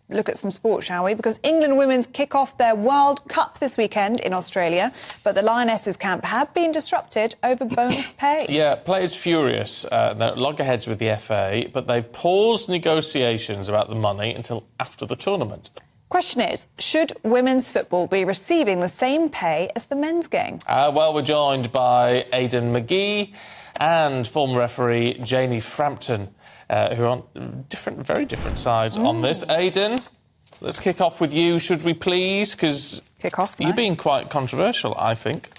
look at some sport, shall we? Because England women's kick off their World Cup this weekend in Australia, but the lionesses camp have been disrupted over bonus pay. Yeah, players furious. They're loggerheads with the FA, but they've paused negotiations about the money until after the tournament. Question is, should women's football be receiving the same pay as the men's game? Well, we're joined by Aidan Magee and former referee Janie Frampton, who are on very different sides on this. Aidan, let's kick off with you, should we please? Because you're being quite controversial, I think.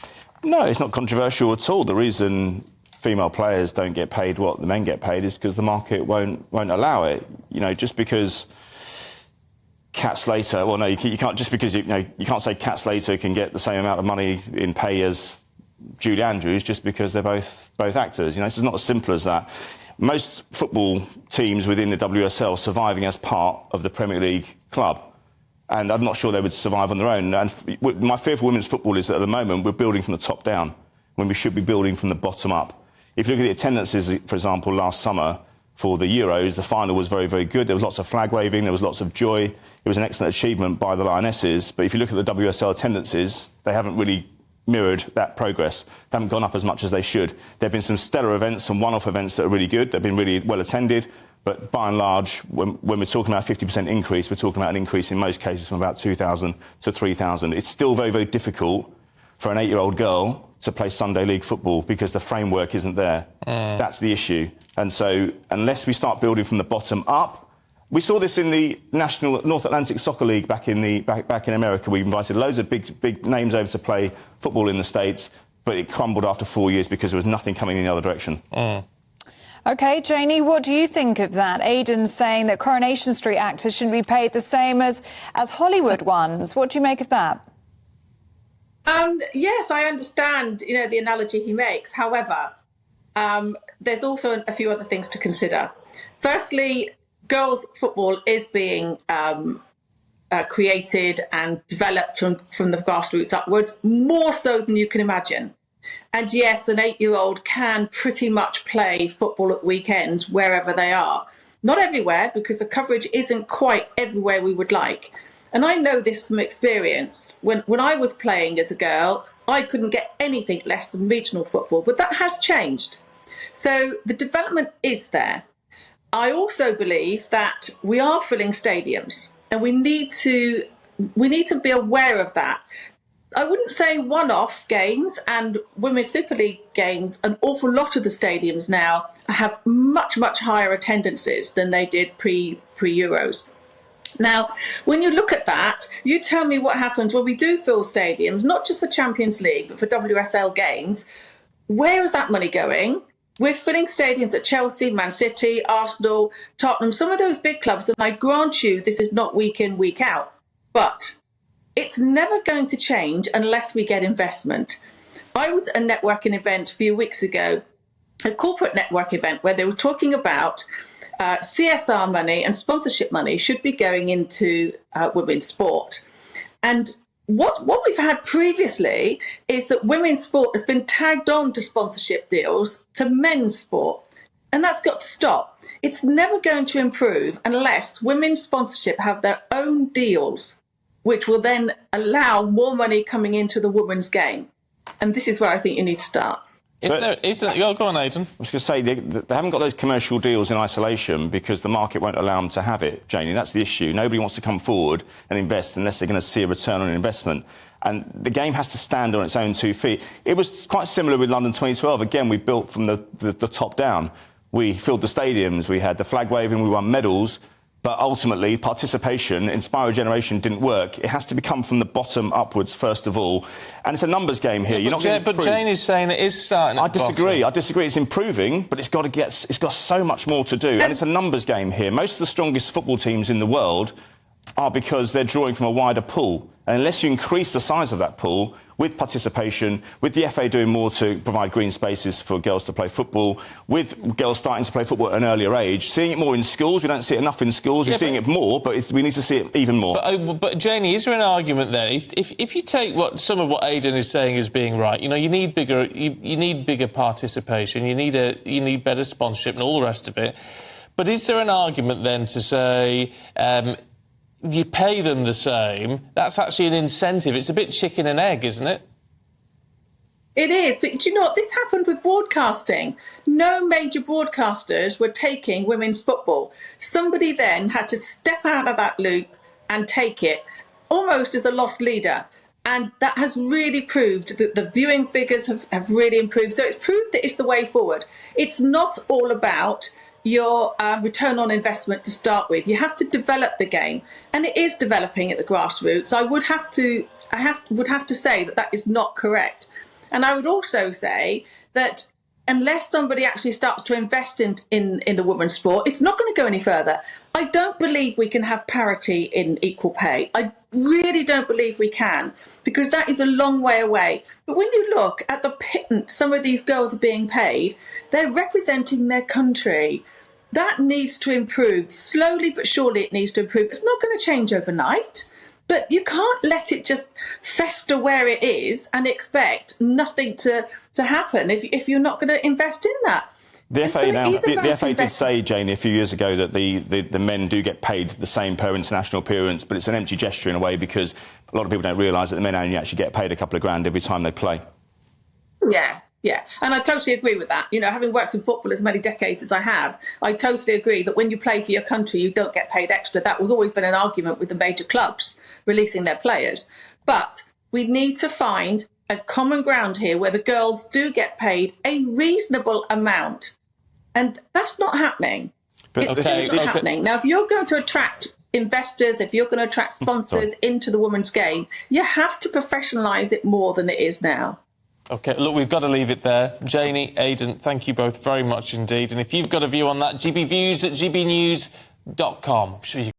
No, it's not controversial at all. The reason female players don't get paid what the men get paid is because the market won't allow it. You know, just because Kat Slater, well, no, you can't, just because you can't say Kat Slater can get the same amount of money in pay as Julie Andrews just because they're both actors. You know, it's not as simple as that. Most football teams within the WSL are surviving as part of the Premier League club, and I'm not sure they would survive on their own. And my fear for women's football is that at the moment we're building from the top down when we should be building from the bottom up. If you look at the attendances, for example, last summer for the Euros, the final was very, very good. There was lots of flag waving, there was lots of joy. It was an excellent achievement by the Lionesses. But if you look at the WSL attendances, they haven't really mirrored that progress. They haven't gone up as much as they should. There have been some stellar events, some one-off events that are really good. They've been really well attended. But by and large, when we're talking about a 50% increase, we're talking about an increase in most cases from about 2,000 to 3,000. It's still very, very difficult for an 8-year-old girl to play Sunday League football because the framework isn't there. That's the issue. And so unless we start building from the bottom up, we saw this in the National North Atlantic Soccer League back in America. We invited loads of big names over to play football in the States, but it crumbled after 4 years because there was nothing coming in the other direction. OK, Janie, what do you think of that? Aidan's saying that Coronation Street actors shouldn't be paid the same as Hollywood ones. What do you make of that? Yes, I understand, the analogy he makes. However, there's also a few other things to consider. Firstly, girls' football is being created and developed from the grassroots upwards, more so than you can imagine. And yes, an 8-year-old can pretty much play football at weekends wherever they are. Not everywhere, because the coverage isn't quite everywhere we would like. And I know this from experience. When I was playing as a girl, I couldn't get anything less than regional football, but that has changed. So the development is there. I also believe that we are filling stadiums, and we need to be aware of that. I wouldn't say one-off games and Women's Super League games. An awful lot of the stadiums now have much, much higher attendances than they did pre-Euros. Now, when you look at that, you tell me what happens when we do fill stadiums, not just for Champions League, but for WSL games. Where is that money going? We're filling stadiums at Chelsea, Man City, Arsenal, Tottenham, some of those big clubs. And I grant you, this is not week in, week out. But it's never going to change unless we get investment. I was at a networking event a few weeks ago, a corporate network event, where they were talking about CSR money and sponsorship money should be going into women's sport. And what we've had previously is that women's sport has been tagged on to sponsorship deals to men's sport. And that's got to stop. It's never going to improve unless women's sponsorship have their own deals, which will then allow more money coming into the women's game. And this is where I think you need to start. Go on, Aidan. I was going to say, they haven't got those commercial deals in isolation because the market won't allow them to have it, Janie. That's the issue. Nobody wants to come forward and invest unless they're going to see a return on investment. And the game has to stand on its own 2 feet. It was quite similar with London 2012. Again, we built from the top down. We filled the stadiums, we had the flag waving, we won medals. But ultimately, participation, Inspire a Generation didn't work. It has to become from the bottom upwards, first of all. And it's a numbers game here. You're not going to But Janie's saying it is starting at the bottom. I disagree. It's improving, but it's got so much more to do. And it's a numbers game here. Most of the strongest football teams in the world are because they're drawing from a wider pool. And unless you increase the size of that pool, with participation, with the FA doing more to provide green spaces for girls to play football, with girls starting to play football at an earlier age, seeing it more in schools. We don't see it enough in schools. We're seeing it more, but we need to see it even more. But Janie, is there an argument there? If you take some of what Aidan is saying as being right, you need bigger participation, you need better sponsorship and all the rest of it. But is there an argument then to say you pay them the same, that's actually an incentive. It's a bit chicken and egg, isn't it? It is, but do you know what? This happened with broadcasting. No major broadcasters were taking women's football. Somebody then had to step out of that loop and take it, almost as a lost leader. And that has really proved that the viewing figures have really improved. So it's proved that it's the way forward. It's not all about your return on investment to start with. You have to develop the game, and it is developing at the grassroots. I would have to say that is not correct. And I would also say that unless somebody actually starts to invest in the women's sport, it's not going to go any further. I don't believe we can have parity in equal pay. I really don't believe we can, because that is a long way away. But when you look at the pittance some of these girls are being paid, they're representing their country. That needs to improve. Slowly but surely it needs to improve. It's not going to change overnight. But you can't let it just fester where it is and expect nothing to happen if you're not going to invest in that. The FA did say, Janie, a few years ago that the men do get paid the same per international appearance, but it's an empty gesture in a way, because a lot of people don't realise that the men only actually get paid a couple of grand every time they play. Yeah, and I totally agree with that. You know, having worked in football as many decades as I have, I totally agree that when you play for your country, you don't get paid extra. That was always been an argument with the major clubs releasing their players. But we need to find a common ground here where the girls do get paid a reasonable amount. And that's not happening. It's just not happening. Now, if you're going to attract investors, if you're going to attract sponsors into the women's game, you have to professionalise it more than it is now. OK, look, we've got to leave it there. Janie, Aidan, thank you both very much indeed. And if you've got a view on that, gbviews@gbnews.com. I'm sure you